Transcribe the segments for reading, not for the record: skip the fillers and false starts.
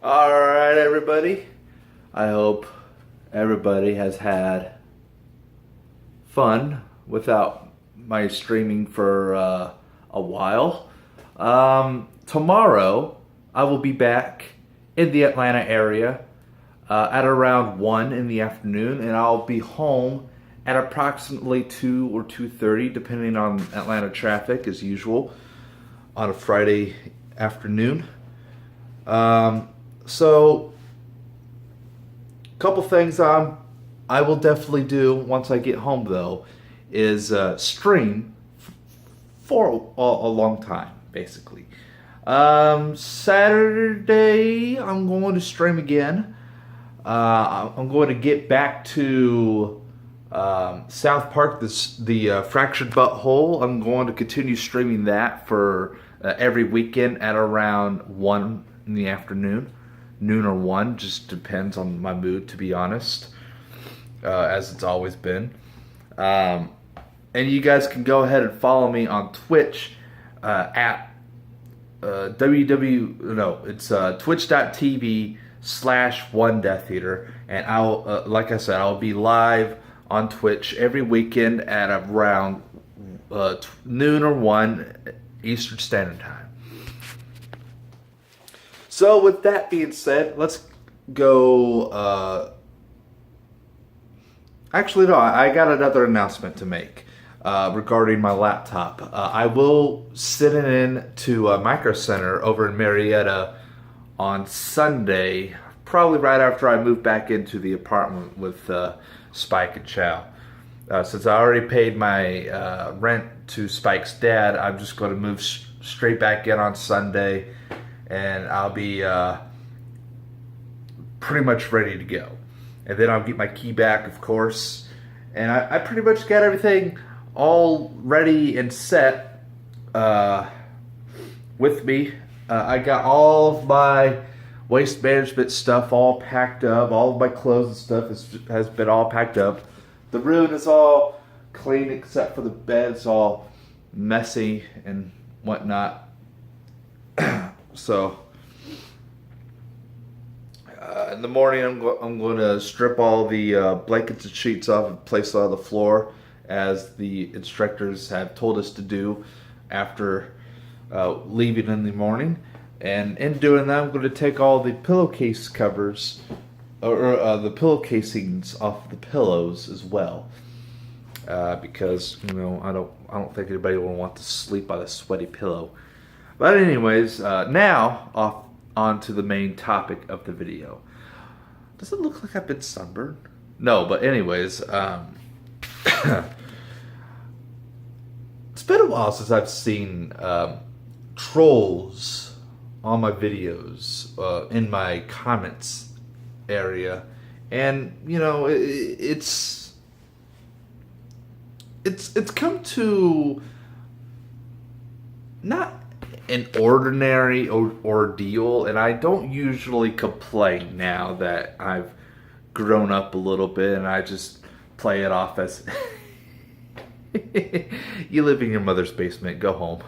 Alright, everybody. I hope everybody has had fun without my streaming for a while. Tomorrow, I will be back in the Atlanta area at around 1 in the afternoon, and I'll be home at approximately 2 or 2:30, depending on Atlanta traffic, as usual, on a Friday afternoon. So, couple things I will definitely do once I get home, though, is stream for a long time, basically. Saturday, I'm going to stream again. I'm going to get back to South Park, the Fractured Butthole. I'm going to continue streaming that for every weekend at around 1 in the afternoon. Noon or 1, just depends on my mood, to be honest, as it's always been. And you guys can go ahead and follow me on Twitch at twitch.tv/OneDeathEater. And I'll, like I said, I'll be live on Twitch every weekend at around noon or 1 Eastern Standard Time. So with that being said, let's go. Actually, no, I got another announcement to make regarding my laptop. I will send it in to Micro Center over in Marietta on Sunday, probably right after I move back into the apartment with Spike and Chow. Since I already paid my rent to Spike's dad, I'm just going to move straight back in on Sunday. And I'll be pretty much ready to go. And then I'll get my key back, of course. And I pretty much got everything all ready and set with me. I got all of my waste management stuff all packed up. All of my clothes and stuff has been all packed up. The room is all clean except for the bed. It's all messy and whatnot. So, in the morning, I'm going to strip all the blankets and sheets off and place it on the floor, as the instructors have told us to do after leaving in the morning. And in doing that, I'm going to take all the pillowcase covers, or the pillow casings off the pillows as well, because I don't think anybody will want to sleep on a sweaty pillow. But anyways, now on to the main topic of the video. Does it look like I've been sunburned? No, but anyways, it's been a while since I've seen trolls on my videos in my comments area, and it's come to not an ordinary ordeal, and I don't usually complain now that I've grown up a little bit, and I just play it off as you live in your mother's basement, go home.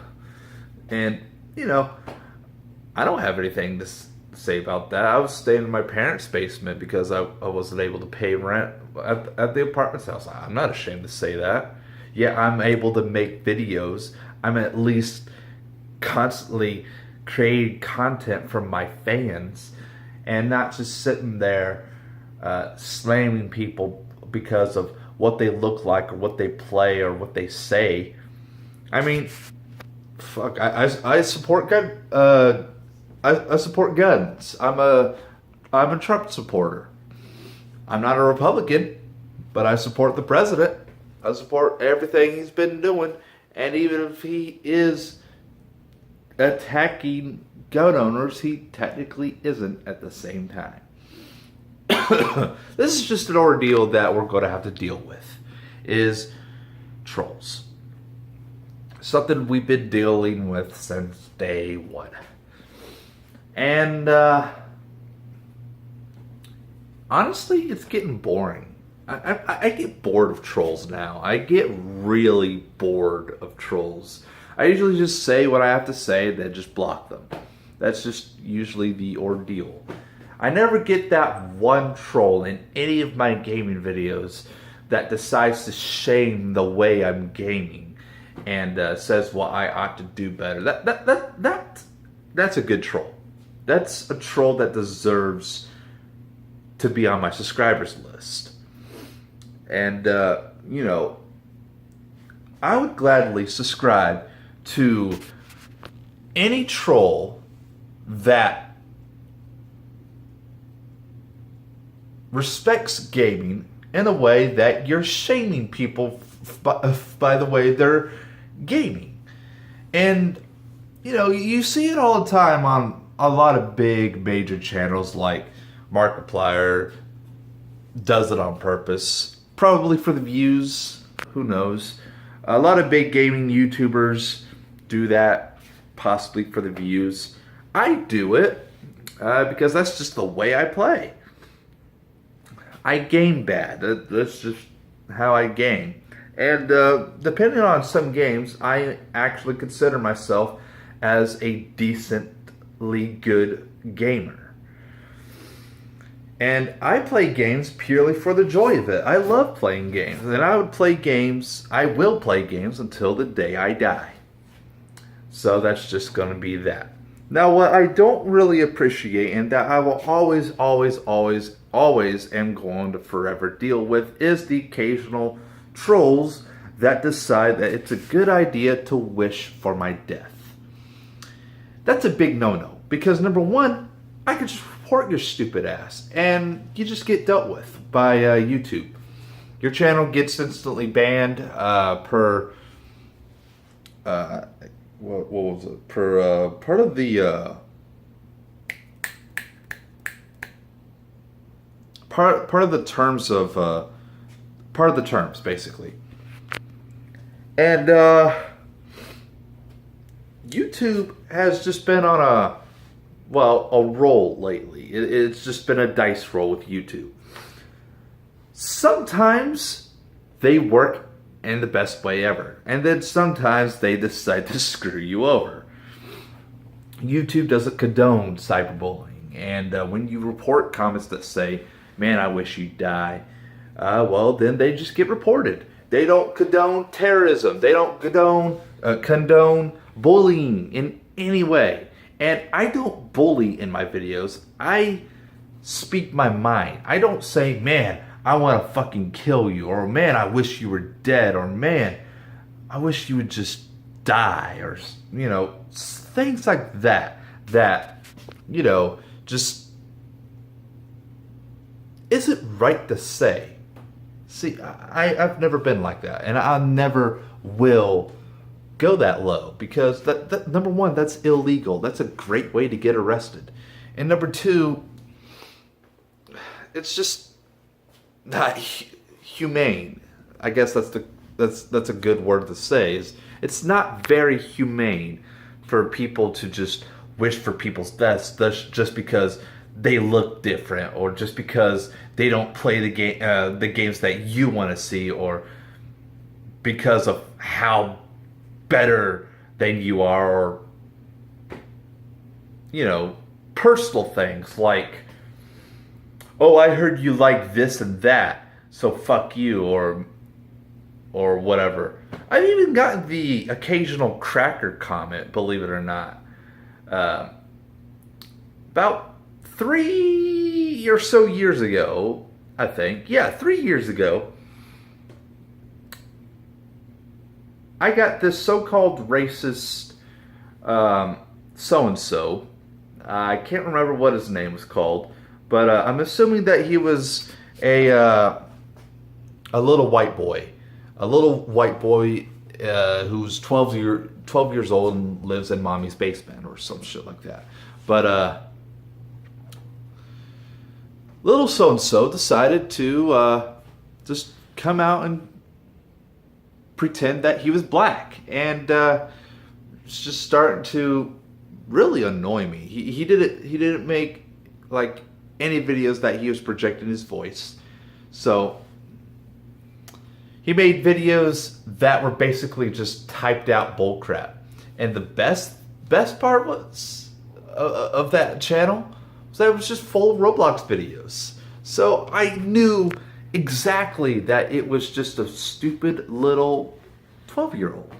And I don't have anything to say about that. I was staying in my parents' basement because I wasn't able to pay rent at the apartment house. I'm not ashamed to say that. Yeah, I'm able to make videos. I'm at least constantly creating content from my fans, and not just sitting there slamming people because of what they look like or what they play or what they say. I mean, fuck, I support gun I support guns. I'm a Trump supporter. I'm not a Republican, but I support the president. I support everything he's been doing, and even if he is attacking gun owners, he technically isn't at the same time. This is just an ordeal that we're going to have to deal with, is trolls. Something we've been dealing with since day one. And honestly, it's getting boring. I get bored of trolls now. I get really bored of trolls. I usually just say what I have to say, then just block them. That's just usually the ordeal. I never get that one troll in any of my gaming videos that decides to shame the way I'm gaming and says, well, I ought to do better. That's a good troll. That's a troll that deserves to be on my subscribers list. And, you know, I would gladly subscribe to any troll that respects gaming in a way that you're shaming people by the way they're gaming. And, you know, you see it all the time on a lot of big major channels like Markiplier does it on purpose. Probably for the views, who knows. A lot of big gaming YouTubers do that, possibly for the views. I do it because that's just the way I play. I game bad. That's just how I game. And depending on some games, I actually consider myself as a decently good gamer. And I play games purely for the joy of it. I love playing games. And I will play games until the day I die. So that's just going to be that. Now, what I don't really appreciate and that I will always am going to forever deal with is the occasional trolls that decide that it's a good idea to wish for my death. That's a big no-no. Because number one, I could just report your stupid ass and you just get dealt with by YouTube. Your channel gets instantly banned per what was it? Per part of the part of the terms of part of the terms basically. And YouTube has just been on a roll lately. It's just been a dice roll with YouTube. Sometimes they work in the best way ever. And then sometimes they decide to screw you over. YouTube doesn't condone cyberbullying. And when you report comments that say, man, I wish you'd die, well, then they just get reported. They don't condone terrorism. They don't condone bullying in any way. And I don't bully in my videos. I speak my mind. I don't say, man, I want to fucking kill you. Or, man, I wish you were dead. Or, man, I wish you would just die. Or, you know, things like that. That, you know, just isn't right to say. See, I've never been like that. And I never will go that low, because that number one, that's illegal. That's a great way to get arrested. And number two, it's just not humane. I guess that's a good word to say. Is it's not very humane for people to just wish for people's deaths just because they look different, or just because they don't play the games that you want to see, or because of how better than you are, or, you know, personal things like, oh, I heard you like this and that, so fuck you, or whatever. I've even gotten the occasional cracker comment, believe it or not. About 3 or so years ago, I think. Yeah, 3 years ago, I got this so-called racist so-and-so. I can't remember what his name was called, but I'm assuming that he was a little white boy. A little white boy who's 12 years old and lives in mommy's basement or some shit like that. But little so-and-so decided to just come out and pretend that he was black, and it's just starting to really annoy me. He didn't make like any videos that he was projecting his voice, so he made videos that were basically just typed out bullcrap. And the best part was of that channel So it was just full of Roblox videos. So I knew exactly that it was just a stupid little 12-year-old.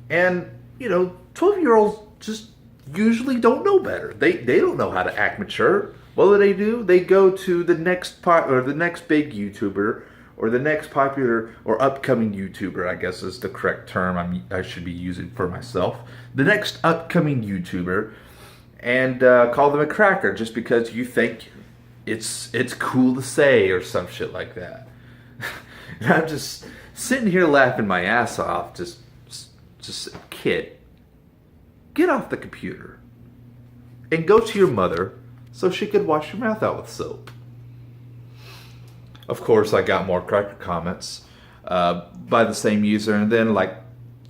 And, 12-year-olds just usually don't know better. They don't know how to act mature. What do? They go to the next the next big YouTuber, or the next popular or upcoming YouTuber, I guess is the correct term I should be using for myself. The next upcoming YouTuber, and call them a cracker just because you think it's cool to say or some shit like that. And I'm just sitting here laughing my ass off. Just kid, get off the computer and go to your mother so she could wash your mouth out with soap. Of course, I got more cracker comments by the same user, and then like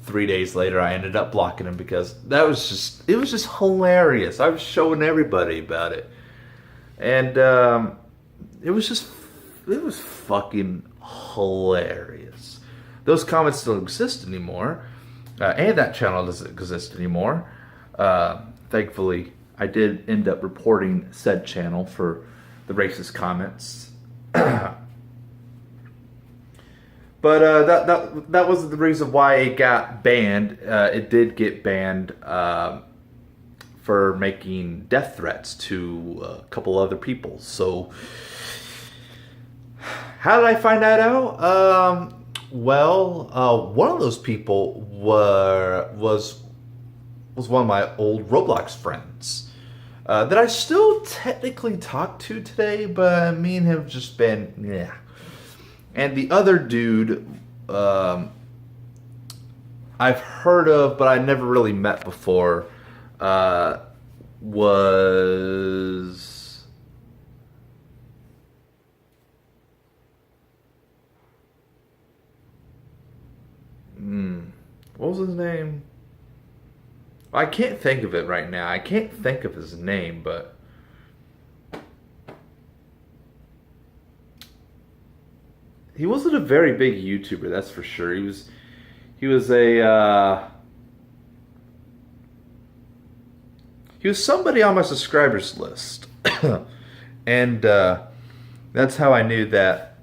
3 days later, I ended up blocking him because it was just hilarious. I was showing everybody about it, and it was fucking hilarious. Those comments don't exist anymore, and that channel doesn't exist anymore. Thankfully, I did end up reporting said channel for the racist comments. But that wasn't the reason why it got banned. It did get banned for making death threats to a couple other people. So, how did I find that out? One of those people was one of my old Roblox friends that I still technically talk to today, but me and him have just been, yeah. And the other dude, I've heard of, but I never really met before, was... What was his name? I can't think of it right now. I can't think of his name, but... He wasn't a very big YouTuber, that's for sure. He was somebody on my subscribers list. And that's how I knew that's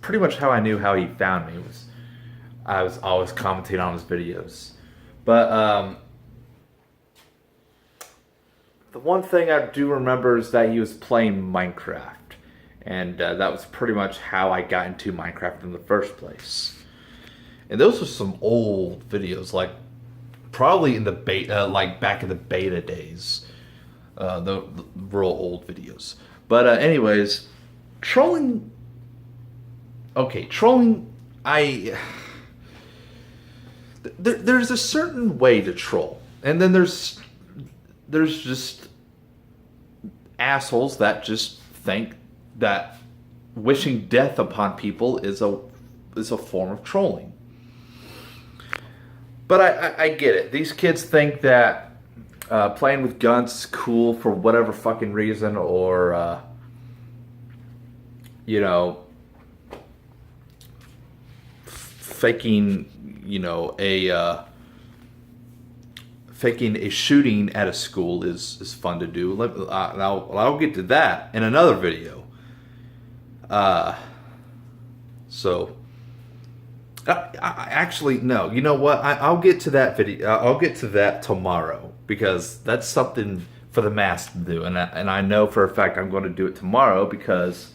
pretty much how I knew how he found me. I was always commenting on his videos. But the one thing I do remember is that he was playing Minecraft. And that was pretty much how I got into Minecraft in the first place. And those were some old videos, like probably in the beta, like back in the beta days, the real old videos. But anyways, trolling. Okay, trolling. There's a certain way to troll, and then there's just assholes that just think that wishing death upon people is a form of trolling. But I get it. These kids think that playing with guns is cool for whatever fucking reason, or faking a shooting at a school is fun to do. I'll get to that in another video. Actually, no. You know what? I'll get to that video. I'll get to that tomorrow, because that's something for the mass to do, and I know for a fact I'm going to do it tomorrow because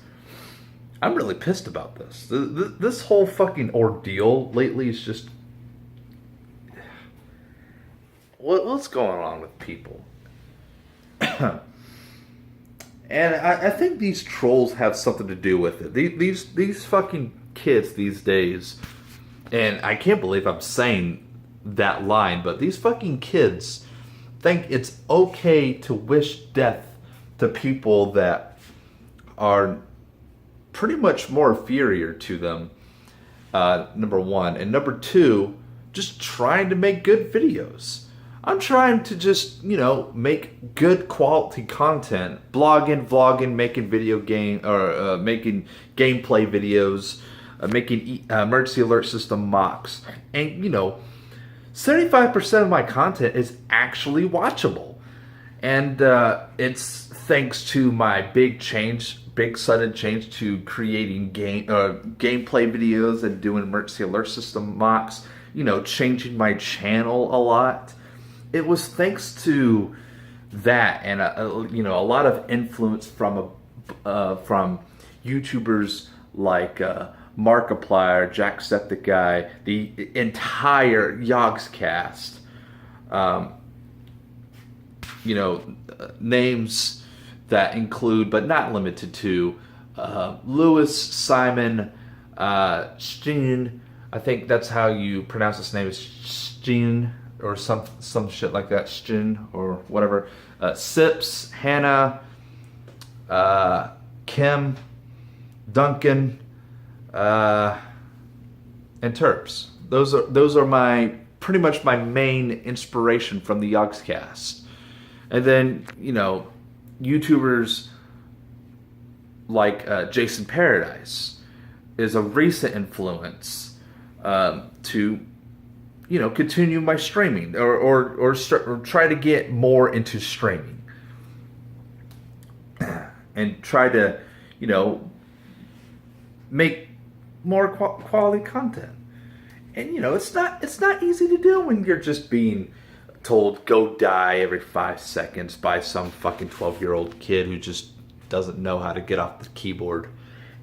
I'm really pissed about this. This whole fucking ordeal lately is just what's going on with people. And I think these trolls have something to do with it. These fucking kids these days, and I can't believe I'm saying that line, but these fucking kids think it's okay to wish death to people that are pretty much more inferior to them, number one. And number two, just trying to make good videos. I'm trying to just, make good quality content, blogging, vlogging, making video game, or making gameplay videos, making emergency alert system mocks, and, 75% of my content is actually watchable. And it's thanks to my big sudden change to creating gameplay videos and doing emergency alert system mocks, changing my channel a lot. It was thanks to that and a lot of influence from YouTubers like Markiplier, Jacksepticeye, the entire Yogscast. Names that include, but not limited to, Lewis, Simon, Steen. I think that's how you pronounce his name, is Steen, or some shit like that, Steen, or whatever. Sips, Hannah, Kim, Duncan, and Terps. Those are my pretty much my main inspiration from the Yogscast. And then, YouTubers like Jason Paradise is a recent influence to, continue my streaming or try to get more into streaming and try to, make more quality content. And, it's not easy to do when you're just being told go die every 5 seconds by some fucking 12-year-old kid who just doesn't know how to get off the keyboard.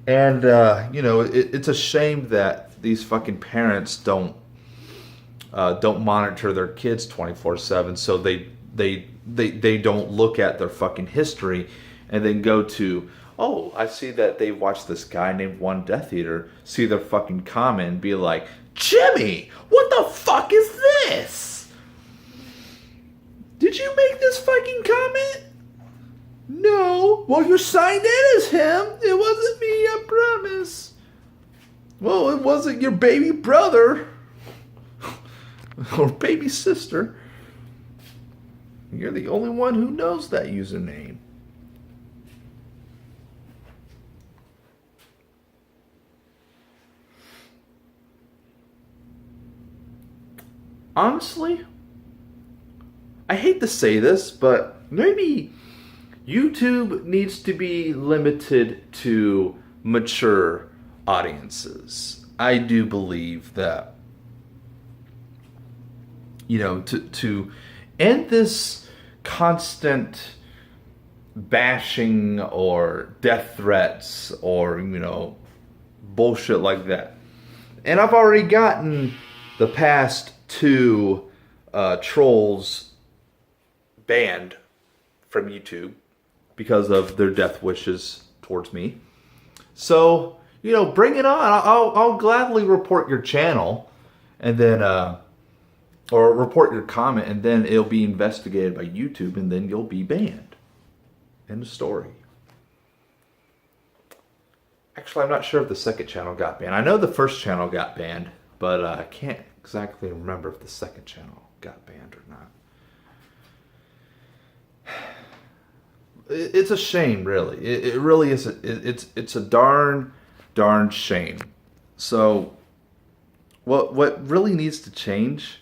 And it's a shame that these fucking parents don't monitor their kids 24/7, so they don't look at their fucking history and then go to, oh, I see that they watched this guy named One Death Eater, see their fucking comment and be like, Jimmy, what the fuck is this? Did you make this fucking comment? No. Well, you signed in as him. It wasn't me, I promise. Well, it wasn't your baby brother or baby sister. You're the only one who knows that username. Honestly, I hate to say this, but maybe YouTube needs to be limited to mature audiences. I do believe that, to end this constant bashing or death threats or, bullshit like that. And I've already gotten the past 2 trolls banned from YouTube because of their death wishes towards me. So, bring it on. I'll gladly report your channel and then, or report your comment, and then it'll be investigated by YouTube, and then you'll be banned. End of story. Actually, I'm not sure if the second channel got banned. I know the first channel got banned, but I can't exactly remember if the second channel got banned or not. It's a shame, really. It really is. It's a darn shame. So, what really needs to change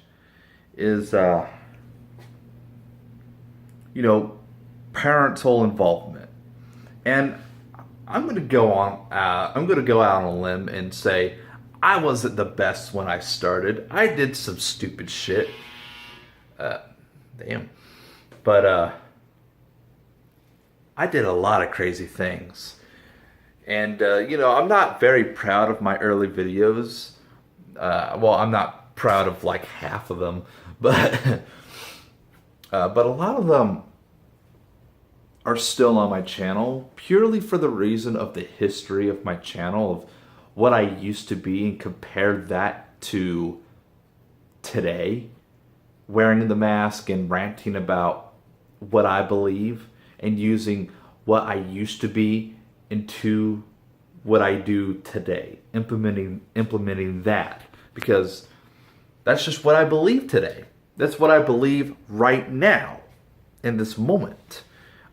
is, parental involvement. And I'm going to go out on a limb and say I wasn't the best when I started. I did some stupid shit. But I did a lot of crazy things. And, I'm not very proud of my early videos. Well, I'm not proud of like half of them, but a lot of them are still on my channel purely for the reason of the history of my channel, of what I used to be, and compare that to today, wearing the mask and ranting about what I believe and using what I used to be into what I do today, implementing that, because that's just what I believe today. That's what I believe right now, in this moment.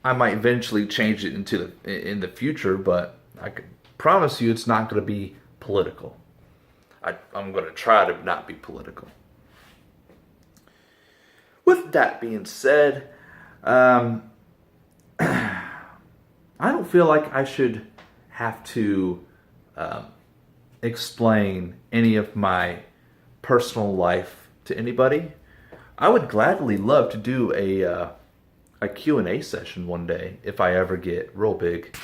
I might eventually change it in the future, but I can promise you it's not going to be political. I'm going to try to not be political. with that being said, um, I don't feel like I should have to um, explain any of my personal life to anybody. I would gladly love to do a Q&A session one day if I ever get real big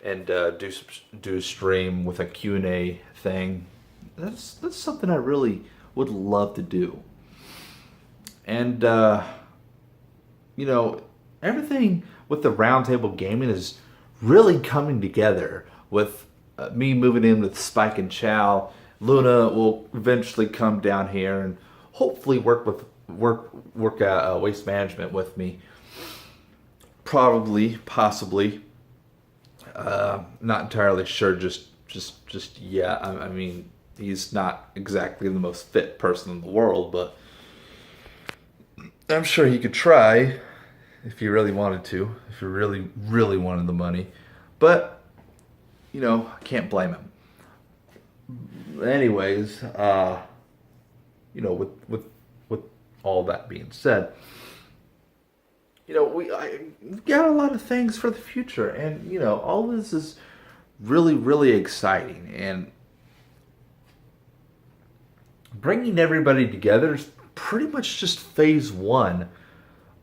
and do a stream with a Q&A thing. That's something I really would love to do. And you know, everything with the roundtable gaming is really coming together with me moving in with Spike and Chow. Luna will eventually come down here and hopefully work at waste management with me. Probably, possibly, not entirely sure. Just yeah. I mean, he's not exactly the most fit person in the world, but I'm sure he could try if he really wanted to. If he really wanted the money, but you know, I can't blame him. Anyways, you know, with all that being said, you know, I got a lot of things for the future, and you know, all this is really exciting, and bringing everybody together is pretty much just phase one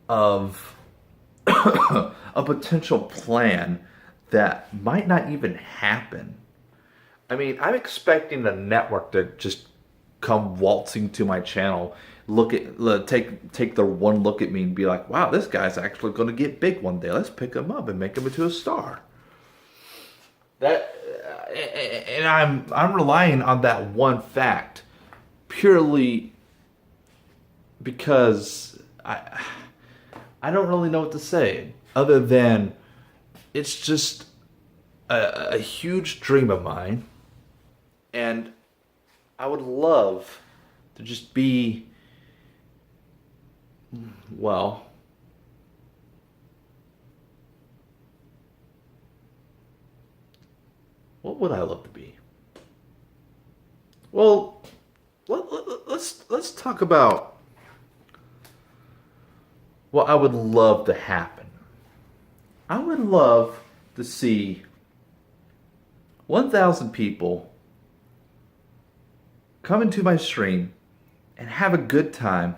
of a potential plan that might not even happen. I mean, I'm expecting a network to just come waltzing to my channel, take their one look at me and be like, "Wow, this guy's actually going to get big one day. Let's pick him up and make him into a star." That, and I'm relying on that one fact purely because I don't really know what to say other than it's just a huge dream of mine, and I would love to just be, well, what would I love to be? Well, let's talk about what I would love to happen. I would love to see 1,000 people come into my stream and have a good time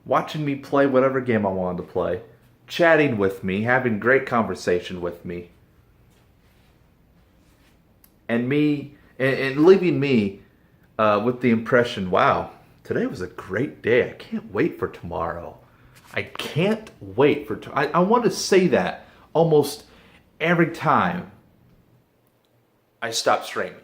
watching me play whatever game I wanted to play, chatting with me, having great conversation with me, and leaving me with the impression, wow, today was a great day. I can't wait for tomorrow. I can't wait for I want to say that almost every time I stop streaming.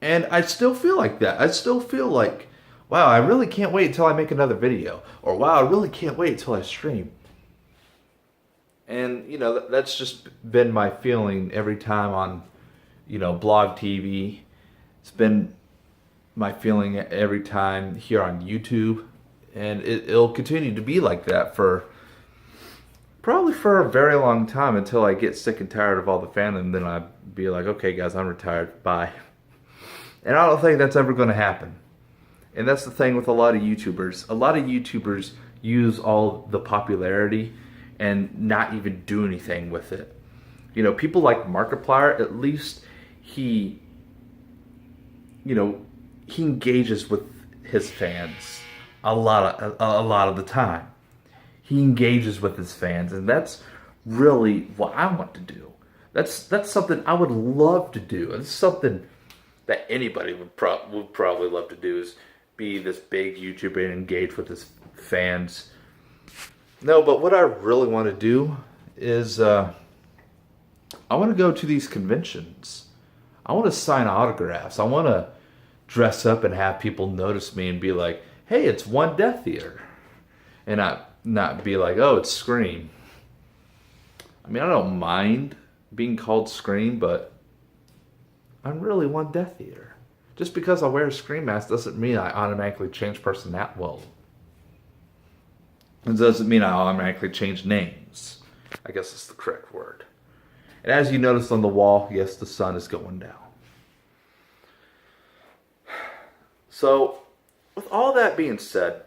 And I still feel like that. I still feel like, wow, I really can't wait until I make another video. Or wow, I really can't wait until I stream. And, you know, that's just been my feeling every time on, you know, Blog TV. It's been my feeling every time here on YouTube. And it'll continue to be like that probably for a very long time until I get sick and tired of all the fandom. And then I'd be like, okay, guys, I'm retired. Bye. And I don't think that's ever going to happen. And that's the thing with a lot of YouTubers. A lot of YouTubers use all the popularity and not even do anything with it. You know, people like Markiplier, at least he engages with his fans a lot of the time. He engages with his fans, and that's really what I want to do. That's something I would love to do. It's something that anybody would probably love to do, is be this big YouTuber and engage with his fans. No, but what I really want to do is I want to go to these conventions. I want to sign autographs. I want to dress up and have people notice me and be like, hey, it's One Death Theater. And not be like, oh, it's Scream. I mean, I don't mind being called Scream, but I'm really One Death Theater. Just because I wear a Scream mask doesn't mean I automatically change personality. Well, it doesn't mean I automatically change names. I guess that's the correct word. And as you notice on the wall, yes, the sun is going down. So, with all that being said,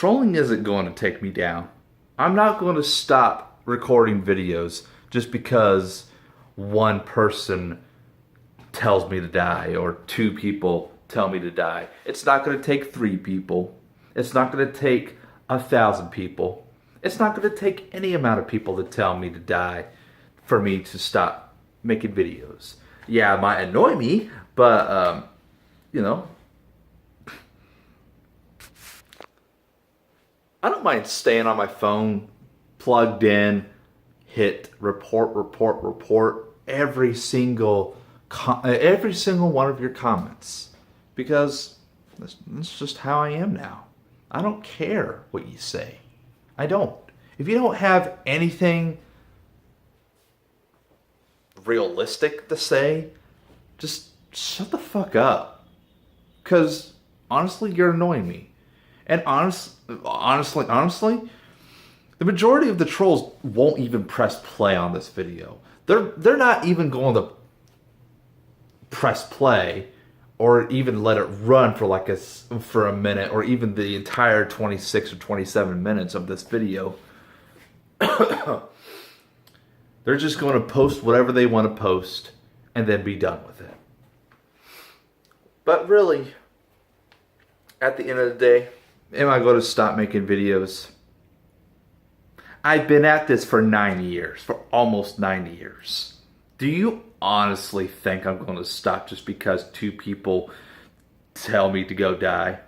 trolling isn't going to take me down. I'm not going to stop recording videos just because one person tells me to die or two people tell me to die. It's not going to take 3 people. It's not going to take 1,000 people. It's not going to take any amount of people to tell me to die for me to stop making videos. Yeah, it might annoy me, but, you know, I don't mind staying on my phone, plugged in, hit report every single one of your comments, because that's just how I am now. I don't care what you say. I don't. If you don't have anything realistic to say, just shut the fuck up. Because honestly, you're annoying me. And honestly, the majority of the trolls won't even press play on this video. They're not even going to press play or even let it run for a minute, or even the entire 26 or 27 minutes of this video. They're just going to post whatever they want to post and then be done with it. But really, at the end of the day, am I going to stop making videos? I've been at this for 9 years, for almost 9 years. Do you honestly think I'm going to stop just because 2 people tell me to go die?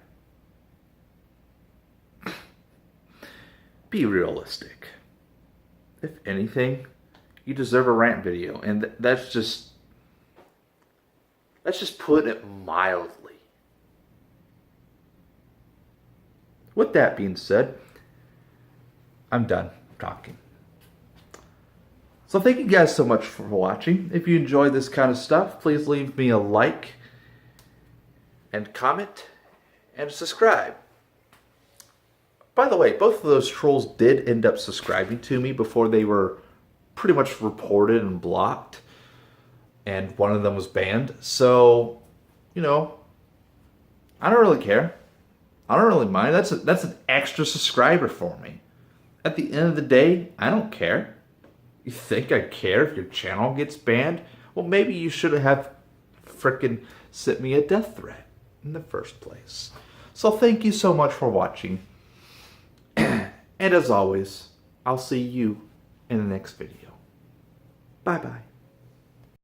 Be realistic. If anything, you deserve a rant video, and that's just putting it mildly. With that being said, I'm done talking. So thank you guys so much for watching. If you enjoy this kind of stuff, please leave me a like and comment and subscribe. By the way, both of those trolls did end up subscribing to me before they were pretty much reported and blocked, and one of them was banned. So, you know, I don't really care. I don't really mind. That's an extra subscriber for me. At the end of the day, I don't care. You think I care if your channel gets banned? Well, maybe you shouldn't have frickin' sent me a death threat in the first place. So thank you so much for watching. And as always, I'll see you in the next video. Bye-bye.